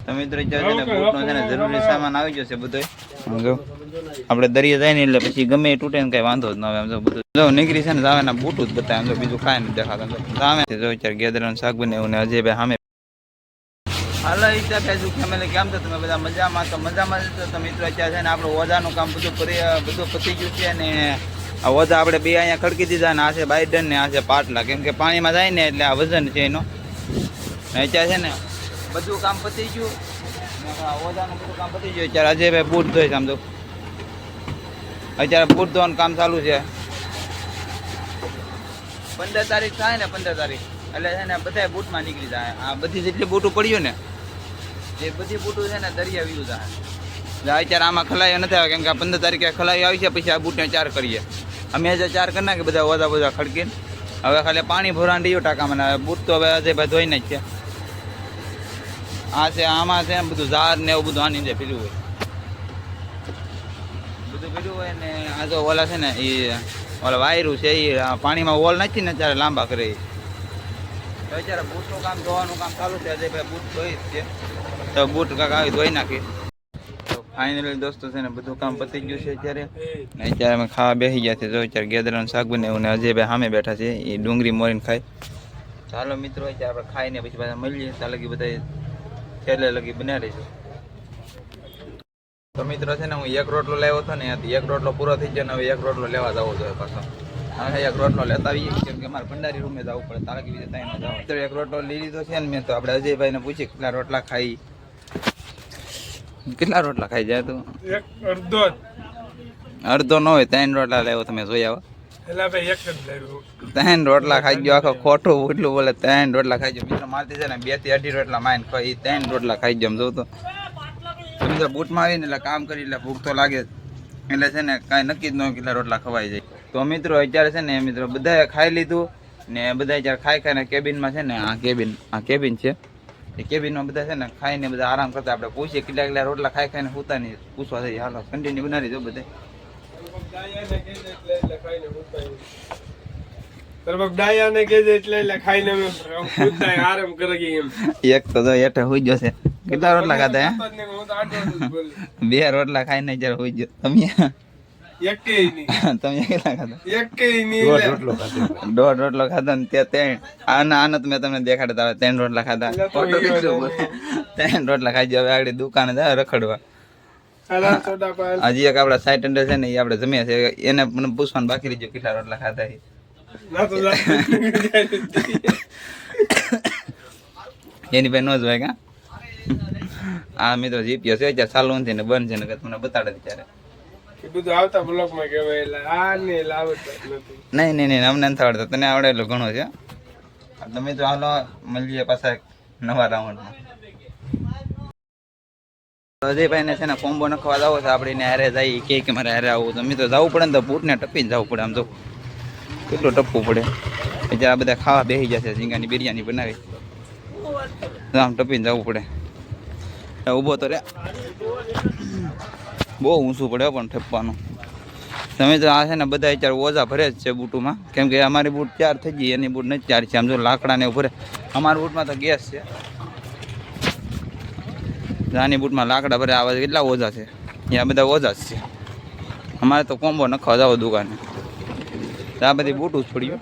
તો મિત્રો બૂટનો છે ને જરૂરી સામાન આવી જશે બધો. જો આપણે દરિયે જાય ને એટલે પછી ગમે એ તૂટે ને કઈ વાંધો જ ન આવે. જો બધું જો નીકળી છે ને જાવેના બૂટું જ બતાવે. જો બીજું કાંઈ નથી દેખાતું. સામે જો અત્યારે ગેદરાનું શાક બનાવ્યું ને અજયભાઈ સામે. હાલો ઈચ્છા ફેસબુક ફેમિલી કેમ છો તમે બધા મજામાં? તો મજામાં તો મિત્રો અત્યારે છે ને આપણું ઓજાનું કામ બધું પતી ગયું છે ને આ ઓજા આપણે બે અહીંયા ખડકી દીધા ને આ છે બાઇડન ને આ છે પાટલા. કેમ કે પાણીમાં જાય ને એટલે આ વજન છે એનો. અત્યારે છે ને બધું કામ પતી ગયું. ઓજાનું બધું કામ પતી ગયું. અત્યારે અજયભાઈ બૂટ ધોઈ સમજો. અત્યારે બૂટ ધોવાનું કામ ચાલુ છે. 15 તારીખ થાય ને 15 તારીખ એટલે છે ને બધા બૂટમાં નીકળી જાય. આ બધી જેટલી બૂટું પડ્યું ને એ બધી બૂટું છે ને દરિયા વ્યૂ જાય. અત્યારે આમાં ખલાઈ નથી આવે કેમ કે 15 તારીખે ખલાઈ આવી છે. પછી આ બૂટને ચાર કરીએ. અમે જે ચાર કરી નાખીએ બધા ઓજા બધા ખડકીને. હવે ખાલી પાણી ભરવાનું રહ્યું ટાંકામાં. બૂટ તો હવે અજયભાઈ ધોઈને જ છે. આ છે આમાં છે બધું ઝાડ ને એવું બધું આની અંદર પીલું હોય. બધું પીલું હોય ને આ જો ઓલા છે ને એ ઓલા વાયરું છે એ પાણીમાં ઓલ નાખી ને ત્યારે લાંબા કરે. તો અત્યારે બૂટનું કામ ધોવાનું કામ ચાલુ છે. અજયભાઈ બૂટ ધોઈ જ છે. તો બૂટ કાંક આવી ધોઈ નાખી. તો ફાઇનલી દોસ્તો છે ને બધું કામ પતી ગયું છે અત્યારે. ને અત્યારે અમે ખાવા બેસી ગયા છે. જો અત્યારે ગેદરાનું શાક બનાવ્યું ને અજયભાઈ સામે બેઠા છે. એ ડુંગળી મોરીને ખાય. ચાલો મિત્રો અત્યારે આપણે ખાઈને પછી પાછા મળીએ. ત્યાં લગી બધા છેલ્લે લગી બન્યા રહીશું. તો મિત્રો છે ને હું એક રોટલો લાવ્યો હતો ને એક રોટલો પૂરો થઈ ગયો ને હવે એક રોટલો લેવા જવો જોઈએ પાછો. હવે એક રોટલો લેતા આવીએ કેમ કે મારે ભંડારી રૂમે જવું પડે. તારકી વિશે ત્યાં ન જવું. તો એક રોટલો લઈ લીધો છે ને મેં. તો આપણે અજયભાઈને પૂછી કેટલા રોટલા ખાઈ. કેટલા રોટલા ખાઈ જાય તું? અડધો ન હોય 3 રોટલા લાવ્યો તમે જોઈ આવો. 3 રોટલા ખાઈ ગયો. આખો ખોટું એટલું બોલે 3 રોટલા ખાઈ ગયો. મિત્રો મારતી છે ને 2 થી 2.5 રોટલા માઇન ખાઈ 3 રોટલા ખાઈ ગયો. જોઉં તો મિત્રો બૂટમાં આવીને એટલે કામ કરી એટલે ભૂખ તો લાગે એટલે છે ને કાંઈ નક્કી જ ન કેટલા રોટલા ખવાઈ જાય. તો મિત્રો અત્યારે છે ને મિત્રો બધાએ ખાઈ લીધું ને બધા અત્યારે ખાઈને કેબિનમાં છે ને આ કેબિન છે. એ કેબિનમાં બધા છે ને ખાઈને બધા આરામ કરતા. આપણે પૂછીએ કેટલા રોટલા ખાઈને હુતા નહીં પૂછવા જઈએ. હાલો કન્ટિન્યુ બનાવી દો બધે. એક તો હેઠે હોઈ જશે. કેટલા રોટલા ખાધા? 2 રોટલા ખાઈને જયારે હોઈ ગયો. તમે કેટલા ખાધા? 1.5 રોટલો ખાધો ને ત્યાં 3 આનો તો મેં તમને દેખાડતા 3 રોટલા ખાધા. 3 રોટલા ખાઈ ગયો. હવે આગળ દુકાને જાય રખડવા. હજી એક આપડા સાઈટ અંડર છે ને એ આપણે જમ્યા છે. એને મને પૂછવાનું બાકી રહી ગયો કેટલા રોટલા ખાધા. એની ભાઈ નો જ હોય કા. આ મિત્રો જીપીએસ છે અત્યારે ચાલુ નથી ને બંધ છે ને તમને બતાડે ત્યારે બધું આવતા બ્લોકમાં કહેવાય. નહીં અમને નથી આવડતા. તને આવડે એટલું ઘણો છે. તમે તો હાલો મળીએ પાછા નવા રાઉન્ડમાં. અજયભાઈ ને છે ને કોમ્બો નખવા જાવ છે. આપણે એને હારે જઈએ કે મારે હારે આવું. તો મિત્રો જવું પડે ને તો બૂટને ટપીને જવું પડે. આમ તો કેટલું ટપવું પડે. આ બધા ખાવા બેસી જશે. ઝીંગાની બિરયાની બનાવી આમ ટપીને જવું પડે. ઊભો તો રે બહુ ઊંચું પડે પણ ઠપવાનું. તમે તો આ છે ને બધા અત્યારે ઓજા ભરે જ છે બૂટુમાં. કેમ કે અમારી બૂટ 4 થઈ ગઈ એની બૂટ નથી 4 છે. આમ જો લાકડાને એવું ભરે. અમારા બૂટમાં તો ગેસ છે. આની બૂટમાં લાકડા ભરે. આવા કેટલા ઓજા છે. ત્યાં બધા ઓજા જ છે. અમારે તો કોમ્બો નખવા જાવ દુકાને. આ બધી બૂટું જ પડ્યું.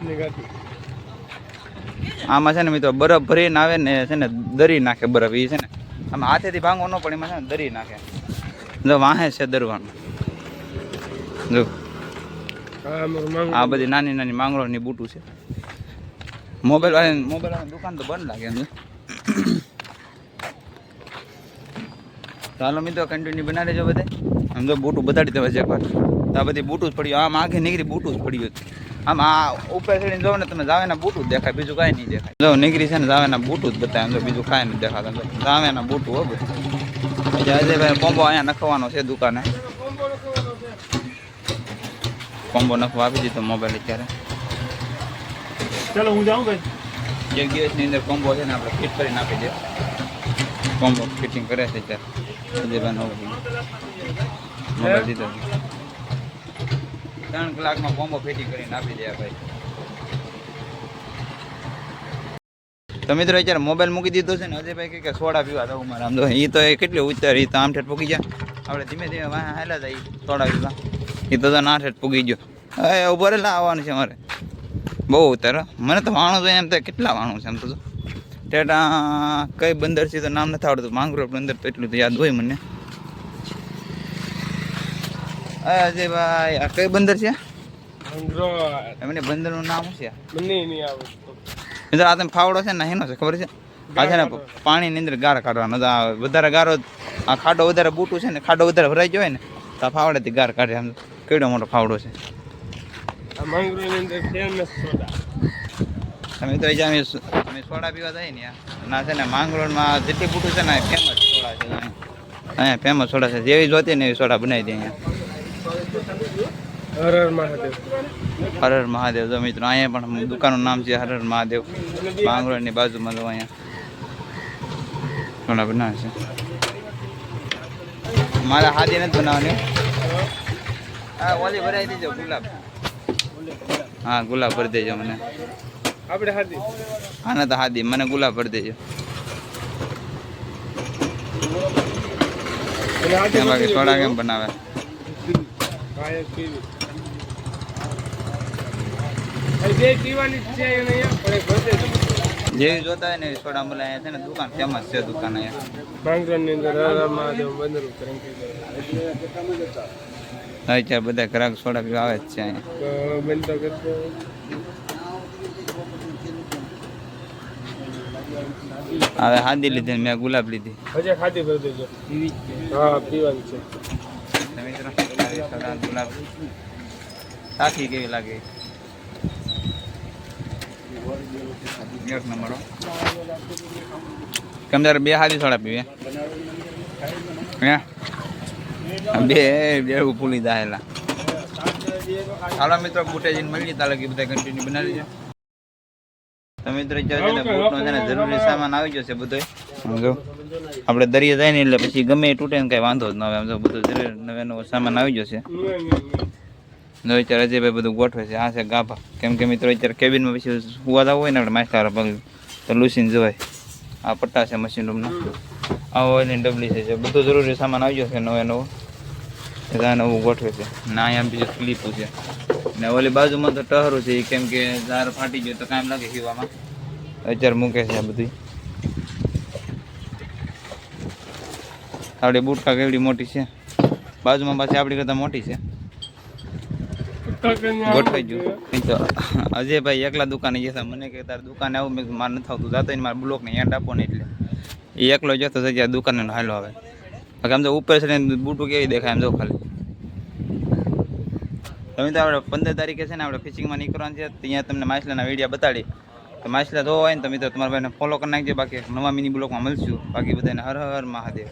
આમાં છે ને મિત્રો બરફ ભરીને આવે ને છે ને દરી નાખે બરફ. એ છે ને આમાં હાથેથી ભાંગો ન પડે. એમાં છે ને દરી નાખે. જો વાહે છે દરવાનું. જો આ બધી નાની નાની માંગરોળની બૂટું છે. મોબાઈલ વાળાની દુકાન તો બંધ લાગે. ચાલો મિત્રો કન્ટિન્યુ બનાવી દેજો બધે. આમ તો બૂટું બતાડી દેવા છે એકવાર. આ બધી બૂટું જ પડ્યું. આમ આખે નીકળી બૂટું જ પડ્યું. આમ આ ઉપર ચડીને જો ને તમે જાવેના બૂટું જ દેખાય. બીજું કાંઈ નહીં દેખાય. જો નીકળી છે ને જાવેના બૂટું જ બતાવે. આમ તો બીજું કાંઈ નહીં દેખાતા. જાવેના બૂટું હો બધું. અજયભાઈ કોમ્બો અહીંયા નખવાનો છે દુકાને. કોમ્બો નખવા આપી દીધો મોબાઈલ અત્યારે. ચાલો હું જાઉં ભાઈ. એક દિવસની અંદર કોમ્બો છે ને આપણે ફિટ કરીને આપી દે. કોમ્બો ફિટિંગ કરે છે અત્યારે અજયભાઈ મોબાઈલ દીધો. 3 કલાકમાં કોમ્બો ફિટિંગ કરીને આપી દે ભાઈ. તો મિત્રો અત્યારે મોબાઈલ મૂકી દીધો છે ને અજયભાઈ કે સોડા પીવા દઉં મારે આમ તો એ તો એ કેટલી ઉત્તર એ તો આમ ઠેઠ પૂગી જાય આપણે ધીમે ધીમે વાહ હાલ્યા જાય સોડા પીવા એ તો ના ઠેઠ પૂગી ગયો હવે ઉભો રહેલા આવવાનું છે મારે બહુ ઉત્તર મને તો વાણું જોઈએ એમ તો કેટલા વાણું છે એમ તો ટેટા કઈ બંદર છે તો નામ નથી આવડતું માંગરોળ બંદર તો એટલું તો યાદ હોય મને અજયભાઈ આ કઈ બંદર છે એમને બંદરનું નામ શું છે મિત્રો આ તમે ફાવડો છે ને એનો છે ખબર છે આ છે ને પાણીની અંદર ગાર કાઢવાનો વધારે ગારો આ ખાડો વધારે બૂટું છે ને ખાડો વધારે ભરાઈ ગયો હોય ને તો આ ફાવડેથી ગાર કાઢે આમ કેવડો મોટો ફાવડો છે તમે તો અમે સોડા પીવા જાય ને ના છે ને માંગરોળમાં જેટલી બૂટું છે ને ફેમસ સોડા છે અહીંયા ફેમસ સોડા છે જેવી જોતી ને એવી સોડા બનાવી દે અહીંયા હર હર મહાદેવ જો મિત્રો અહીંયા પણ દુકાનનું નામ છે હર હર મહાદેવ માંગરોળની બાજુમાં જો અહીંયા સોડા બનાવે છે મારે હાદી નથી બનાવવાની હા ઓલી ભરાઈ દેજો ગુલાબ હા ગુલાબ ભરી દેજો મને આપણે હાદી હા ના તો હાદી મને ગુલાબ ભરી દેજો બાકી સોડા કેમ બનાવે જેવી જોતા હોય ને સોડા મળે અહીંયા છે ને દુકાન ફેમસ છે દુકાન અહીંયા અત્યારે બધા ગ્રાહક સોડા પીવા આવે જ છે અહીંયા હવે હાદી લીધી મેં ગુલાબ લીધી ગુલાબ સાથી કેવી લાગે એક નંબર કેમ તારે બે હાદી સોડા પીવે બે બેવું ભૂલી દાયેલા હાલો મિત્રો બુટે જઈને મળી તા લગી બધા કન્ટિન્યુ બનાવી લેજો તો મિત્રો બૂટનો છે ને જરૂરી સામાન આવી જશે બધો જો આપણે દરિયા જાય ને એટલે પછી ગમે એ તૂટે ને કઈ વાંધો જ ન આવે આમ તો બધું જરૂર નવે નવો સામાન આવી જશે જો અત્યારે અજયભાઈ બધું ગોઠવે છે આ છે ગાભા કેમ કે મિત્રો અત્યારે કેબિનમાં પછી સુવા હોય ને આપણે માસ્ટર પગ તો લૂસીને જવાય આ પટ્ટા છે મશીન રૂમના આ ઓઇલની ડબલી છે બધું જરૂરી સામાન આવી જશે નવે નવો નવું ગોઠવે છે ને અહીંયા બીજું સ્લીપું છે ને ઓલી બાજુમાં તો ટહરું છે કેમ કે ઝાર ફાટી ગયો તો કામ લાગે હીવામાં અત્યારે મૂકે છે આ બધું આપણી બુટકા કેવડી મોટી છે બાજુમાં પાછી આપણી કરતાં મોટી છે ગોઠવાઈ ગયું તો અજયભાઈ એકલા દુકાને જતા મને કે તારે દુકાને આવું મેં મારે નથી આવતું જાતો મારે બ્લોકને યાદ આપો ને એટલે એ એકલો જતો જગ્યા દુકાને હાલો આવે બાકી આમ તો ઉપર છે ને બૂટું કેવી દેખાય એમ જો ખાલી તમે તો આપણે 15 તારીખે છે ને આપણે ફિશિંગમાં નીકળવાનું છે ત્યાં તમને માછલાના વિડીયો બતાડી તો માછલા જોવા હોય ને તો મિત્રો તમારા ભાઈને ફોલો કરી નાખજો બાકી નવા મિની બ્લોગમાં મળશું બાકી બધાને હર હર મહાદેવ.